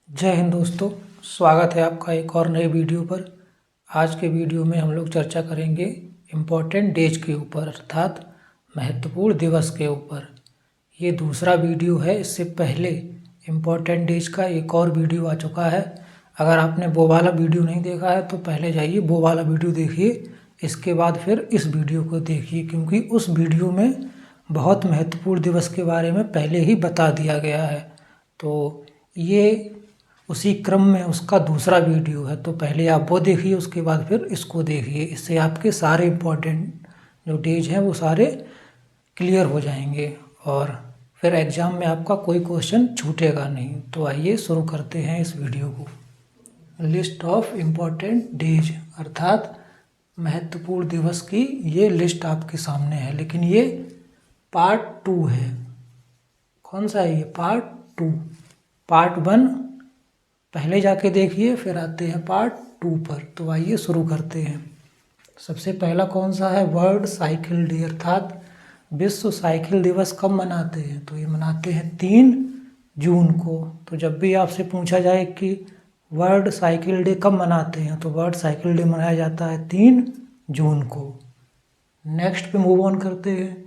जय हिंद दोस्तों, स्वागत है आपका एक और नए वीडियो पर। आज के वीडियो में हम लोग चर्चा करेंगे इम्पोर्टेंट डेज के ऊपर, अर्थात महत्वपूर्ण दिवस के ऊपर। ये दूसरा वीडियो है। इससे पहले इम्पोर्टेंट डेज का एक और वीडियो आ चुका है। अगर आपने वो वाला वीडियो नहीं देखा है तो पहले जाइए वो वाला वीडियो देखिए, इसके बाद फिर इस वीडियो को देखिए, क्योंकि उस वीडियो में बहुत महत्वपूर्ण दिवस के बारे में पहले ही बता दिया गया है। तो ये उसी क्रम में उसका दूसरा वीडियो है, तो पहले आप वो देखिए, उसके बाद फिर इसको देखिए। इससे आपके सारे इम्पोर्टेंट जो डेज हैं वो सारे क्लियर हो जाएंगे और फिर एग्ज़ाम में आपका कोई क्वेश्चन छूटेगा नहीं। तो आइए शुरू करते हैं इस वीडियो को। लिस्ट ऑफ इम्पोर्टेंट डेज अर्थात महत्वपूर्ण दिवस की ये लिस्ट आपके सामने है, लेकिन ये पार्ट 2 है। कौन सा है ये? पार्ट 2। पार्ट 1 पहले जाके देखिए, फिर आते हैं पार्ट 2 पर। तो आइए शुरू करते हैं। सबसे पहला कौन सा है? वर्ल्ड साइकिल डे, अर्थात विश्व साइकिल दिवस कब मनाते हैं? तो ये मनाते हैं 3 जून को। तो जब भी आपसे पूछा जाए कि वर्ल्ड साइकिल डे कब मनाते हैं, तो वर्ल्ड साइकिल डे मनाया जाता है 3 जून को। नेक्स्ट पे मूव ऑन करते हैं।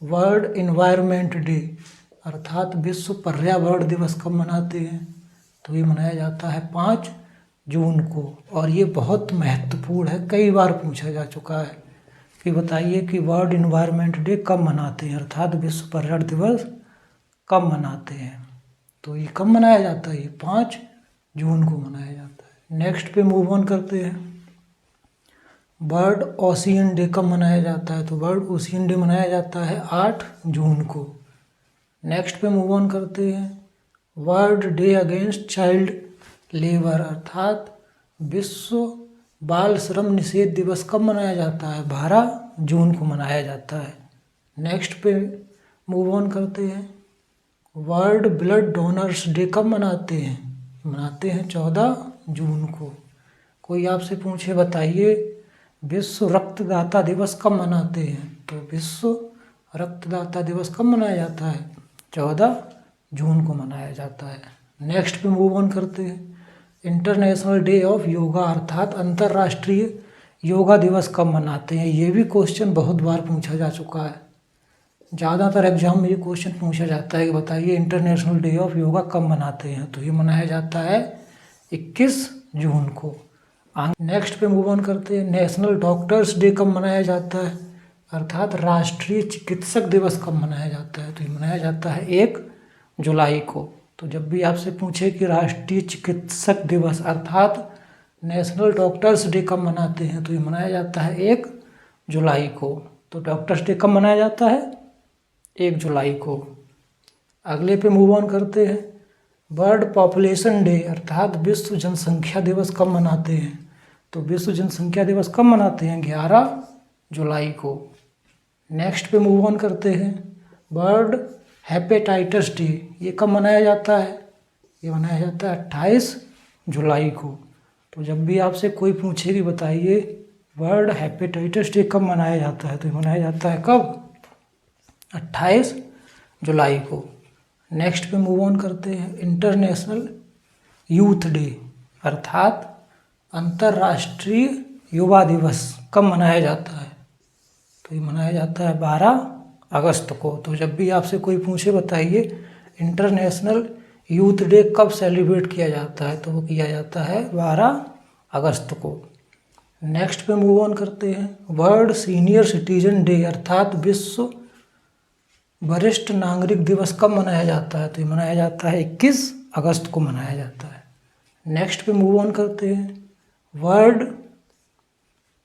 वर्ल्ड इन्वायरमेंट डे, अर्थात विश्व पर्यावरण दिवस कब मनाते हैं? तो ये मनाया जाता है 5 जून को। और ये बहुत महत्वपूर्ण है, कई बार पूछा जा चुका है कि बताइए कि वर्ल्ड इन्वायरमेंट डे कब मनाते हैं, अर्थात विश्व पर्यावरण दिवस कब मनाते हैं? तो ये कब मनाया जाता है? ये 5 जून को मनाया जाता है। नेक्स्ट पे मूव ऑन करते हैं। वर्ल्ड ओशियन डे कब मनाया जाता है? तो वर्ल्ड ओशियन डे मनाया जाता है 8 जून को। नेक्स्ट पे मूव ऑन करते हैं। World day against child labour, अर्थात विश्व बाल श्रम निषेध दिवस कब मनाया जाता है? 12 जून को मनाया जाता है। नेक्स्ट पे मूव ऑन करते हैं। वर्ल्ड ब्लड डोनर्स डे कब मनाते हैं? मनाते हैं 14 जून को। कोई आपसे पूछे बताइए विश्व रक्तदाता दिवस कब मनाते हैं? तो विश्व रक्तदाता दिवस कब मनाया जाता है? 14 जून को मनाया जाता है। नेक्स्ट पे मूव ऑन करते हैं। इंटरनेशनल डे ऑफ योगा, अर्थात अंतर्राष्ट्रीय योगा दिवस कब मनाते हैं? ये भी क्वेश्चन बहुत बार पूछा जा चुका है। ज़्यादातर एग्जाम में ये क्वेश्चन पूछा जाता है कि बताइए इंटरनेशनल डे ऑफ योगा कब मनाते हैं? तो ये मनाया जाता है 21 जून को। नेक्स्ट पे मूव ऑन करते हैं। नेशनल डॉक्टर्स डे कब मनाया जाता है? अर्थात राष्ट्रीय चिकित्सक दिवस कब मनाया जाता है? तो ये मनाया जाता है 1 जुलाई को। तो जब भी आपसे पूछे कि राष्ट्रीय चिकित्सक दिवस अर्थात नेशनल डॉक्टर्स डे कब मनाते हैं? तो ये मनाया जाता है 1 जुलाई को। तो डॉक्टर्स डे कब मनाया जाता है? 1 जुलाई को। अगले पे मूव ऑन करते हैं। वर्ल्ड पॉपुलेशन डे, अर्थात विश्व जनसंख्या दिवस कब मनाते हैं? तो विश्व जनसंख्या दिवस कब मनाते हैं? 11 जुलाई को। नेक्स्ट पे मूव ऑन करते हैं। वर्ल्ड हेपेटाइटिस डे, ये कब मनाया जाता है? ये मनाया जाता है 28 जुलाई को। तो जब भी आपसे कोई पूछे कि बताइए वर्ल्ड हेपेटाइटिस डे कब मनाया जाता है? तो ये मनाया जाता है कब? 28 जुलाई को। नेक्स्ट पे मूव ऑन करते हैं। इंटरनेशनल यूथ डे, अर्थात अंतर्राष्ट्रीय युवा दिवस कब मनाया जाता है? तो ये मनाया जाता है 12 अगस्त को। तो जब भी आपसे कोई पूछे बताइए इंटरनेशनल यूथ डे कब सेलिब्रेट किया जाता है? तो वो किया जाता है 12 अगस्त को। नेक्स्ट पे मूव ऑन करते हैं। वर्ल्ड सीनियर सिटीजन डे, अर्थात विश्व वरिष्ठ नागरिक दिवस कब मनाया जाता है? तो ये मनाया जाता है 21 अगस्त को मनाया जाता है। नेक्स्ट पे मूव ऑन करते हैं। वर्ल्ड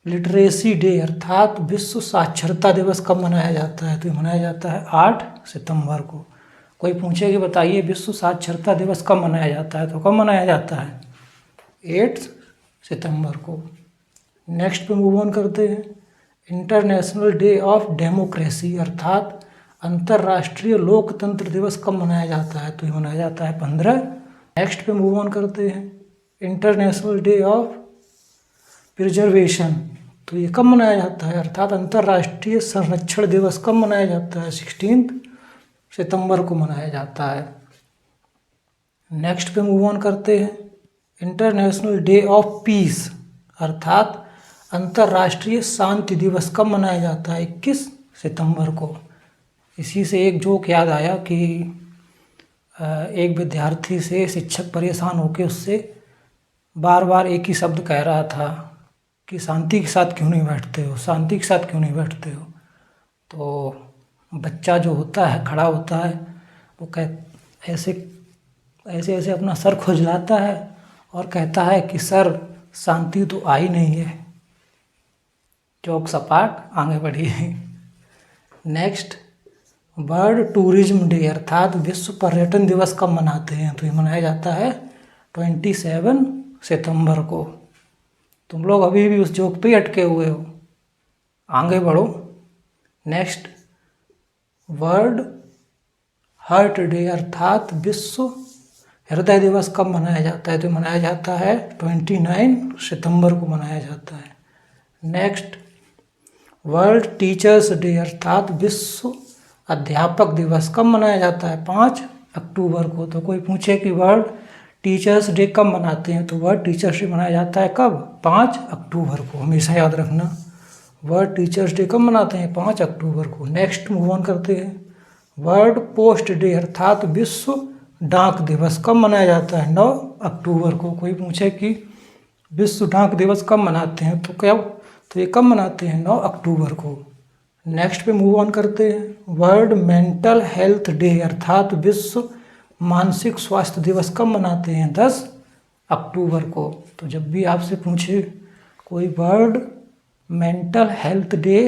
लिटरेसी डे, अर्थात विश्व साक्षरता दिवस कब मनाया जाता है? तो ये मनाया जाता है 8 सितंबर को। कोई पूछे कि बताइए विश्व साक्षरता दिवस कब मनाया जाता है? तो कब मनाया जाता है? 8 सितंबर को। नेक्स्ट पे मूव ऑन करते हैं। इंटरनेशनल डे ऑफ डेमोक्रेसी, अर्थात अंतर्राष्ट्रीय लोकतंत्र दिवस कब मनाया जाता है? तो ये मनाया जाता है 15। नेक्स्ट पे मूव ऑन करते हैं। इंटरनेशनल डे ऑफ प्रिजर्वेशन, तो ये कब मनाया जाता है? अर्थात अंतर्राष्ट्रीय संरक्षण दिवस कब मनाया जाता है? 16 सितंबर को मनाया जाता है। नेक्स्ट पे मूव ऑन करते हैं। इंटरनेशनल डे ऑफ पीस अर्थात अंतर्राष्ट्रीय शांति दिवस कब मनाया जाता है? 21 सितंबर को। इसी से एक जोक याद आया कि एक विद्यार्थी से शिक्षक परेशान होकर उससे बार बार एक ही शब्द कह रहा था कि शांति के साथ क्यों नहीं बैठते हो, शांति के साथ क्यों नहीं बैठते हो। तो बच्चा जो होता है खड़ा होता है, वो ऐसे ऐसे ऐसे अपना सर खुजलाता है और कहता है कि सर शांति तो आई नहीं है। चौक सपाट आगे बढ़िए। नेक्स्ट, वर्ल्ड टूरिज्म डे अर्थात विश्व पर्यटन दिवस कब मनाते हैं? तो ये मनाया जाता है 27 सितंबर को। तुम लोग अभी भी उस जोक पे अटके हुए हो, आगे बढ़ो। नेक्स्ट, वर्ल्ड हार्ट डे अर्थात विश्व हृदय दिवस कब मनाया जाता है? तो मनाया जाता है 29 सितंबर को मनाया जाता है। नेक्स्ट, वर्ल्ड टीचर्स डे अर्थात विश्व अध्यापक दिवस कब मनाया जाता है? 5 अक्टूबर को। तो कोई पूछे कि वर्ल्ड टीचर्स डे कब मनाते हैं? तो वर्ल्ड टीचर्स डे मनाया जाता है कब? 5 अक्टूबर को। हमेशा याद रखना, वर्ल्ड टीचर्स डे कब मनाते हैं? 5 अक्टूबर को। नेक्स्ट मूव ऑन करते हैं। वर्ल्ड पोस्ट डे अर्थात विश्व डाक दिवस कब मनाया जाता है? 9 अक्टूबर को। कोई पूछे कि विश्व डाक दिवस कब मनाते हैं? तो ये कब मनाते हैं? 9 अक्टूबर को। नेक्स्ट पे मूव ऑन करते हैं। वर्ल्ड मेंटल हेल्थ डे अर्थात विश्व मानसिक स्वास्थ्य दिवस कब मनाते हैं? 10 अक्टूबर को। तो जब भी आपसे पूछे कोई वर्ल्ड मेंटल हेल्थ डे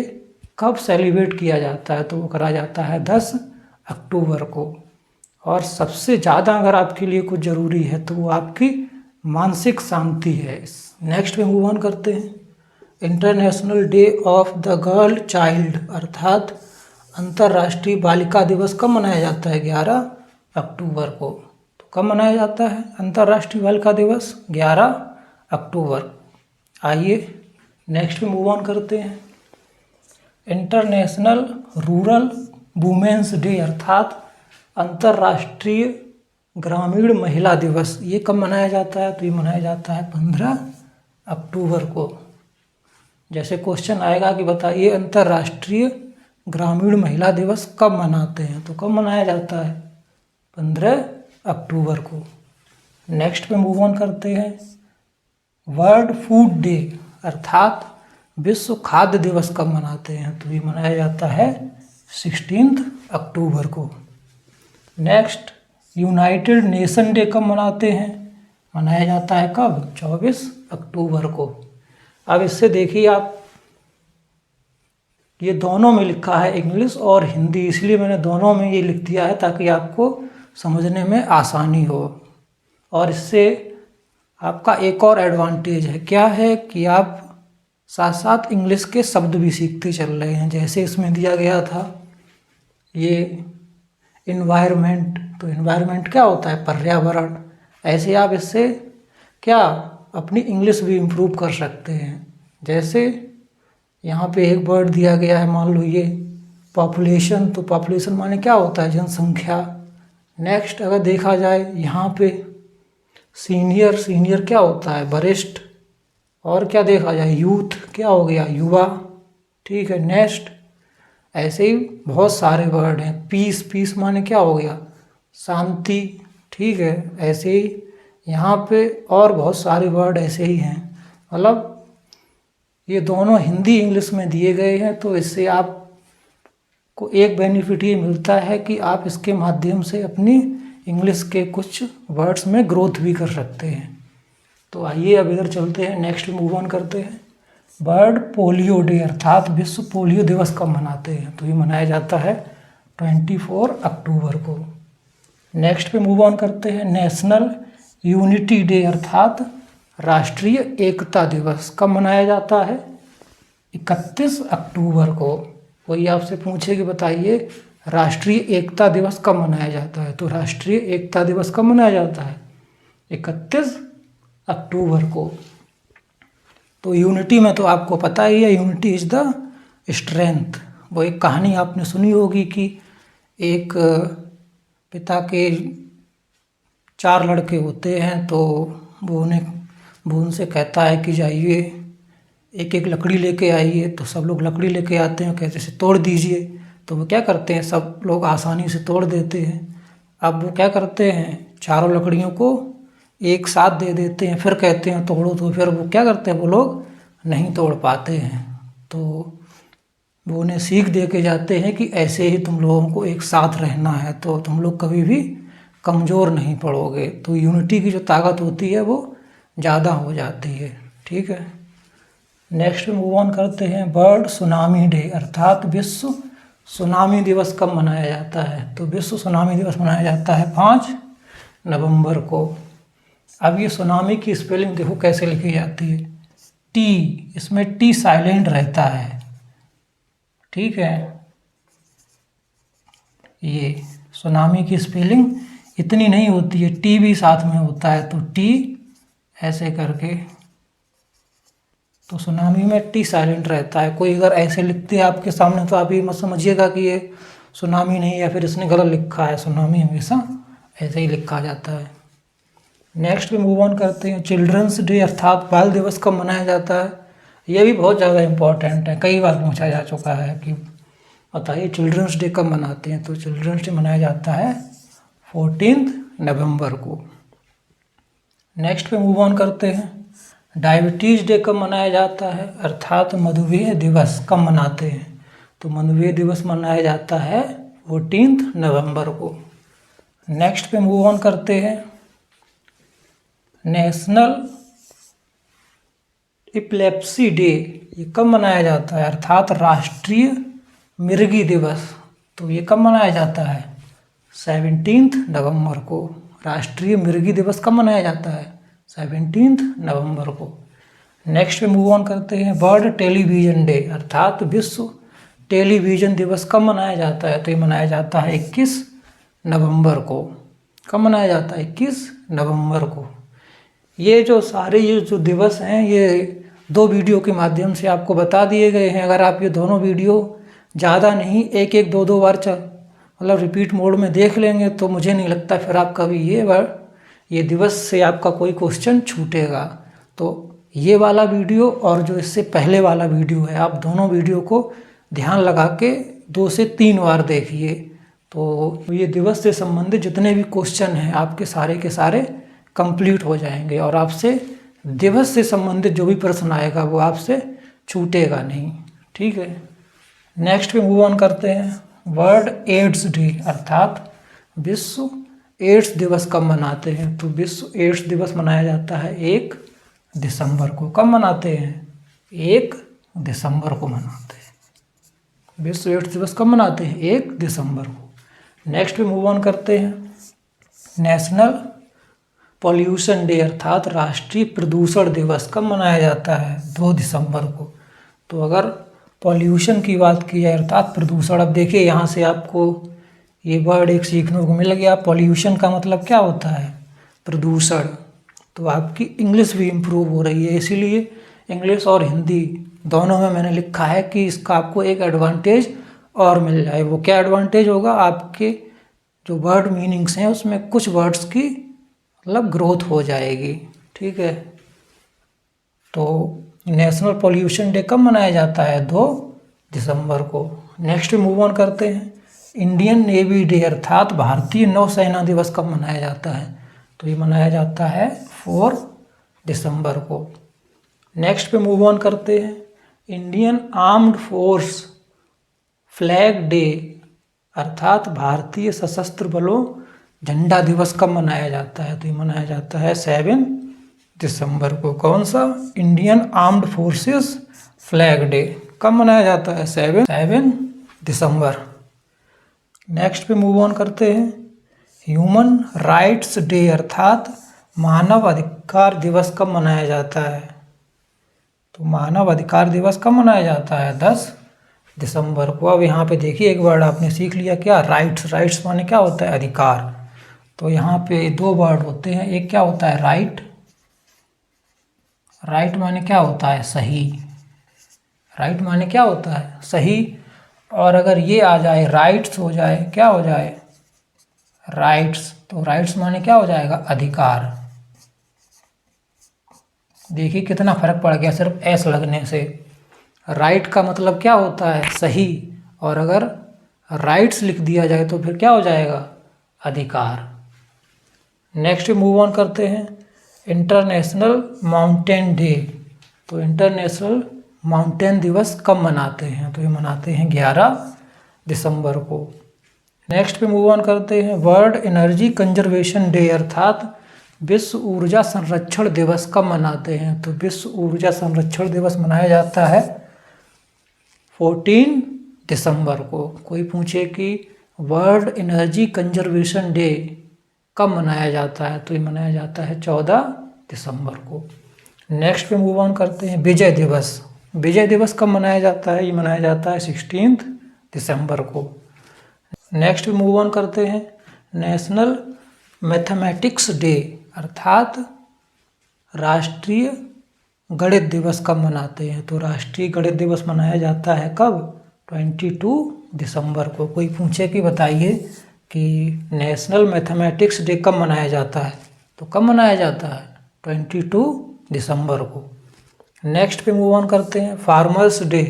कब सेलिब्रेट किया जाता है, तो वो करा जाता है 10 अक्टूबर को। और सबसे ज़्यादा अगर आपके लिए कुछ ज़रूरी है तो वो आपकी मानसिक शांति है। नेक्स्ट पे मूव ऑन करते हैं। International day of the girl child अर्थात अंतर्राष्ट्रीय बालिका दिवस कब मनाया जाता है? 11 अक्टूबर को। तो कब मनाया जाता है अंतर्राष्ट्रीय बालिका दिवस? 11 अक्टूबर। आइए नेक्स्ट पे मूव ऑन करते हैं। इंटरनेशनल रूरल वुमेन्स डे अर्थात अंतर्राष्ट्रीय ग्रामीण महिला दिवस, ये कब मनाया जाता है? तो ये मनाया जाता है 15 अक्टूबर को। जैसे क्वेश्चन आएगा कि बताइए अंतर्राष्ट्रीय ग्रामीण महिला दिवस कब मनाते हैं, तो कब मनाया जाता है? 15 अक्टूबर को। नेक्स्ट पे मूव ऑन करते हैं। वर्ल्ड फूड डे अर्थात विश्व खाद्य दिवस कब मनाते हैं? तो ये मनाया जाता है 16 अक्टूबर को। नेक्स्ट, यूनाइटेड नेशन डे कब मनाते हैं? मनाया जाता है कब? 24 अक्टूबर को। अब इससे देखिए आप, ये दोनों में लिखा है इंग्लिश और हिंदी, इसलिए मैंने दोनों में ये लिख दिया है ताकि आपको समझने में आसानी हो। और इससे आपका एक और एडवांटेज है, क्या है कि आप साथ साथ इंग्लिश के शब्द भी सीखते चल रहे हैं। जैसे इसमें दिया गया था ये इन्वायरमेंट, तो इन्वायरमेंट क्या होता है? पर्यावरण। ऐसे आप इससे क्या अपनी इंग्लिश भी इम्प्रूव कर सकते हैं। जैसे यहाँ पे एक वर्ड दिया गया है, मान लो ये पॉपुलेशन, तो पॉपुलेशन माने क्या होता है? जनसंख्या। नेक्स्ट अगर देखा जाए यहाँ पे सीनियर, सीनियर क्या होता है? वरिष्ठ। और क्या देखा जाए? यूथ क्या हो गया? युवा। ठीक है। नेक्स्ट ऐसे ही बहुत सारे वर्ड हैं। पीस, पीस माने क्या हो गया? शांति। ठीक है। ऐसे ही यहाँ पे और बहुत सारे वर्ड ऐसे ही हैं। मतलब ये दोनों हिंदी इंग्लिश में दिए गए हैं, तो इससे आपको एक बेनिफिट ये मिलता है कि आप इसके माध्यम से अपनी इंग्लिश के कुछ वर्ड्स में ग्रोथ भी कर सकते हैं। तो आइए अब इधर चलते हैं, नेक्स्ट मूव ऑन करते हैं। वर्ल्ड पोलियो डे अर्थात विश्व पोलियो दिवस कब मनाते हैं? तो ये मनाया जाता है 24 अक्टूबर को। नेक्स्ट पे मूव ऑन करते हैं। नेशनल यूनिटी डे अर्थात राष्ट्रीय एकता दिवस कब मनाया जाता है? 31 अक्टूबर को। कोई आपसे पूछे कि बताइए राष्ट्रीय एकता दिवस कब मनाया जाता है, तो राष्ट्रीय एकता दिवस कब मनाया जाता है? 31 अक्टूबर को। तो यूनिटी में तो आपको पता ही है, यूनिटी इज द स्ट्रेंथ। वो एक कहानी आपने सुनी होगी कि एक पिता के 4 लड़के होते हैं, तो वो उनसे कहता है कि जाइए एक एक लकड़ी लेके आइए। तो सब लोग लकड़ी लेके आते हैं, कहते से तोड़ दीजिए। तो वो क्या करते हैं, सब लोग आसानी से तोड़ देते हैं। अब वो क्या करते हैं, चारों लकड़ियों को एक साथ दे देते हैं, फिर कहते हैं तोड़ो। तो फिर वो क्या करते हैं, वो लोग नहीं तोड़ पाते हैं। तो वो उन्हें सीख दे के जाते हैं कि ऐसे ही तुम लोगों को एक साथ रहना है, तो तुम लोग कभी भी कमज़ोर नहीं पड़ोगे। तो यूनिटी की जो ताकत होती है वो ज़्यादा हो जाती है। ठीक है, नेक्स्ट मूव ऑन करते हैं। वर्ल्ड सुनामी डे अर्थात विश्व सुनामी दिवस कब मनाया जाता है? तो विश्व सुनामी दिवस मनाया जाता है 5 नवंबर को। अब ये सुनामी की स्पेलिंग देखो कैसे लिखी जाती है। टी, इसमें टी साइलेंट रहता है। ठीक है, ये सुनामी की स्पेलिंग इतनी नहीं होती है, टी भी साथ में होता है। तो टी ऐसे करके, तो सुनामी में टी साइलेंट रहता है। कोई अगर ऐसे लिखते हैं आपके सामने तो आप ये मत समझिएगा कि ये सुनामी नहीं है या फिर इसने गलत लिखा है। सुनामी हमेशा ऐसे ही लिखा जाता है। नेक्स्ट पे मूव ऑन करते हैं। चिल्ड्रंस डे अर्थात बाल दिवस कब मनाया जाता है? ये भी बहुत ज़्यादा इम्पोर्टेंट है, कई बार पूछा जा चुका है कि बताइए चिल्ड्रंस डे कब मनाते हैं? तो चिल्ड्रंस डे मनाया जाता है 14 नवंबर को। नेक्स्ट पे मूव ऑन करते हैं। डायबिटीज़ डे कब मनाया जाता है अर्थात मधुमेह दिवस कब मनाते हैं? तो मधुमेह दिवस मनाया जाता है 14 नवंबर को। नेक्स्ट पे मूव ऑन करते हैं। नेशनल एपिलेप्सी डे ये कब मनाया जाता है अर्थात राष्ट्रीय मिर्गी दिवस? तो ये कब मनाया जाता है? 17 नवंबर को। राष्ट्रीय मिर्गी दिवस कब मनाया जाता है? 17 नवंबर को। नेक्स्ट पे मूव ऑन करते हैं। वर्ल्ड टेलीविज़न डे अर्थात विश्व टेलीविज़न दिवस कब मनाया जाता है? तो ये मनाया जाता है 21 नवंबर को। कब मनाया जाता है? 21 नवंबर को। ये जो सारे ये जो दिवस हैं ये 2 वीडियो के माध्यम से आपको बता दिए गए हैं। अगर आप ये दोनों वीडियो ज़्यादा नहीं, एक एक दो बार मतलब रिपीट मोड में देख लेंगे तो मुझे नहीं लगता फिर आप कभी ये दिवस से आपका कोई क्वेश्चन छूटेगा। तो ये वाला वीडियो और जो इससे पहले वाला वीडियो है, आप दोनों वीडियो को ध्यान लगा के 2 से 3 बार देखिए। तो ये दिवस से संबंधित जितने भी क्वेश्चन हैं आपके सारे के सारे कंप्लीट हो जाएंगे और आपसे दिवस से संबंधित जो भी प्रश्न आएगा वो आपसे छूटेगा नहीं। ठीक है, नेक्स्ट पे मूव ऑन करते हैं। वर्ल्ड एड्स डे अर्थात विश्व एड्स दिवस कब मनाते हैं? तो विश्व एड्स दिवस मनाया जाता है 1 दिसंबर को। कब मनाते हैं? 1 दिसंबर को मनाते हैं। विश्व एड्स दिवस कब मनाते हैं? 1 दिसंबर को। नेक्स्ट पे मूव ऑन करते हैं। नेशनल पॉल्यूशन डे अर्थात राष्ट्रीय प्रदूषण दिवस कब मनाया जाता है? 2 दिसंबर को। तो अगर पॉल्यूशन की बात की जाए अर्थात प्रदूषण, अब देखिए यहाँ से आपको ये वर्ड एक सीखने को मिल गया। पॉल्यूशन का मतलब क्या होता है? प्रदूषण। तो आपकी इंग्लिश भी इम्प्रूव हो रही है, इसीलिए इंग्लिश और हिंदी दोनों में मैंने लिखा है कि इसका आपको एक एडवांटेज और मिल जाए। वो क्या एडवांटेज होगा? आपके जो वर्ड मीनिंग्स हैं उसमें कुछ वर्ड्स की मतलब ग्रोथ हो जाएगी। ठीक है, तो नेशनल पॉल्यूशन डे कब मनाया जाता है? 2 दिसंबर को। नेक्स्ट मूव ऑन करते हैं। इंडियन नेवी डे अर्थात भारतीय नौसेना दिवस कब मनाया जाता है? तो ये मनाया जाता है 4 दिसंबर को। नेक्स्ट पे मूव ऑन करते हैं। Indian armed force flag day अर्थात भारतीय सशस्त्र बलों झंडा दिवस कब मनाया जाता है? तो ये मनाया जाता है 7 दिसंबर को। कौन सा? Indian armed forces flag day कब मनाया जाता है? 7 दिसंबर। नेक्स्ट पे मूव ऑन करते हैं। ह्यूमन राइट्स डे अर्थात मानव अधिकार दिवस कब मनाया जाता है? तो मानव अधिकार दिवस कब मनाया जाता है? 10 दिसंबर को। अब यहाँ पे देखिए एक वर्ड आपने सीख लिया, क्या? राइट्स। राइट्स माने क्या होता है? अधिकार। तो यहाँ पे 2 वर्ड होते हैं, एक क्या होता है? राइट। राइट माने क्या होता है? सही। राइट माने क्या होता है? सही। और अगर ये आ जाए राइट्स हो जाए, क्या हो जाए? राइट्स, तो राइट्स माने क्या हो जाएगा, अधिकार। देखिए कितना फर्क पड़ गया सिर्फ एस लगने से। राइट का मतलब क्या होता है, सही, और अगर राइट्स लिख दिया जाए तो फिर क्या हो जाएगा, अधिकार। नेक्स्ट मूव ऑन करते हैं, इंटरनेशनल माउंटेन डे। तो इंटरनेशनल माउंटेन दिवस कब मनाते हैं, तो ये मनाते हैं 11 दिसंबर को। नेक्स्ट पे मूव ऑन करते हैं, वर्ल्ड एनर्जी कंजर्वेशन डे अर्थात विश्व ऊर्जा संरक्षण दिवस कब मनाते हैं, तो विश्व ऊर्जा संरक्षण दिवस मनाया जाता है 14 दिसंबर को। कोई पूछे कि वर्ल्ड एनर्जी कंजर्वेशन डे कब मनाया जाता है, तो ये मनाया जाता है 14 दिसंबर को। नेक्स्ट पे मूव ऑन करते हैं, विजय दिवस। विजय दिवस कब मनाया जाता है, ये मनाया जाता है 16 दिसंबर को। नेक्स्ट पे मूव ऑन करते हैं, नेशनल मैथमेटिक्स डे अर्थात राष्ट्रीय गणित दिवस कब मनाते हैं, तो राष्ट्रीय गणित दिवस मनाया जाता है कब, 22 दिसंबर को। कोई पूछे कि बताइए कि नेशनल मैथमेटिक्स डे कब मनाया जाता है, तो कब मनाया जाता है, 22 दिसंबर को। नेक्स्ट पे मूव ऑन करते हैं, फार्मर्स डे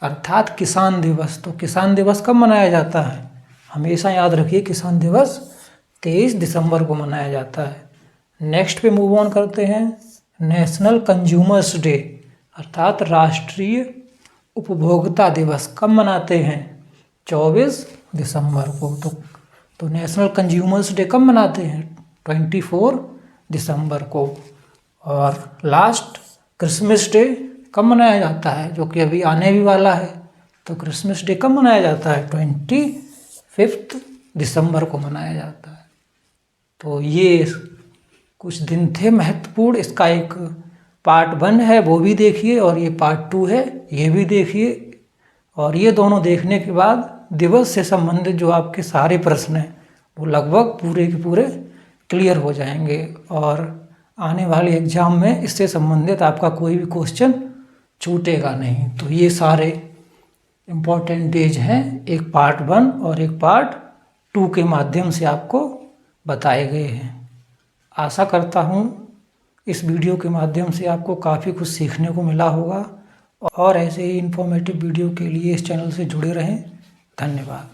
अर्थात किसान दिवस। तो किसान दिवस कब मनाया जाता है, हमेशा याद रखिए किसान दिवस 23 दिसंबर को मनाया जाता है। नेक्स्ट पे मूव ऑन करते हैं, नेशनल कंज्यूमर्स डे अर्थात राष्ट्रीय उपभोक्ता दिवस कब मनाते हैं, 24 दिसंबर को। तो नेशनल कंज्यूमर्स डे कब मनाते हैं, 24 दिसंबर को। और लास्ट क्रिसमस डे कब मनाया जाता है, जो कि अभी आने भी वाला है। तो क्रिसमस डे कब मनाया जाता है, 25 दिसंबर को मनाया जाता है। तो ये कुछ दिन थे महत्वपूर्ण। इसका एक पार्ट 1 है वो भी देखिए, और ये पार्ट 2 है ये भी देखिए। और ये दोनों देखने के बाद दिवस से संबंधित जो आपके सारे प्रश्न हैं वो लगभग पूरे के पूरे क्लियर हो जाएंगे, और आने वाले एग्जाम में इससे संबंधित आपका कोई भी क्वेश्चन छूटेगा नहीं। तो ये सारे इम्पोर्टेंट डेज हैं, एक पार्ट 1 और एक पार्ट 2 के माध्यम से आपको बताए गए हैं। आशा करता हूँ इस वीडियो के माध्यम से आपको काफ़ी कुछ सीखने को मिला होगा, और ऐसे ही इन्फॉर्मेटिव वीडियो के लिए इस चैनल से जुड़े रहें। धन्यवाद।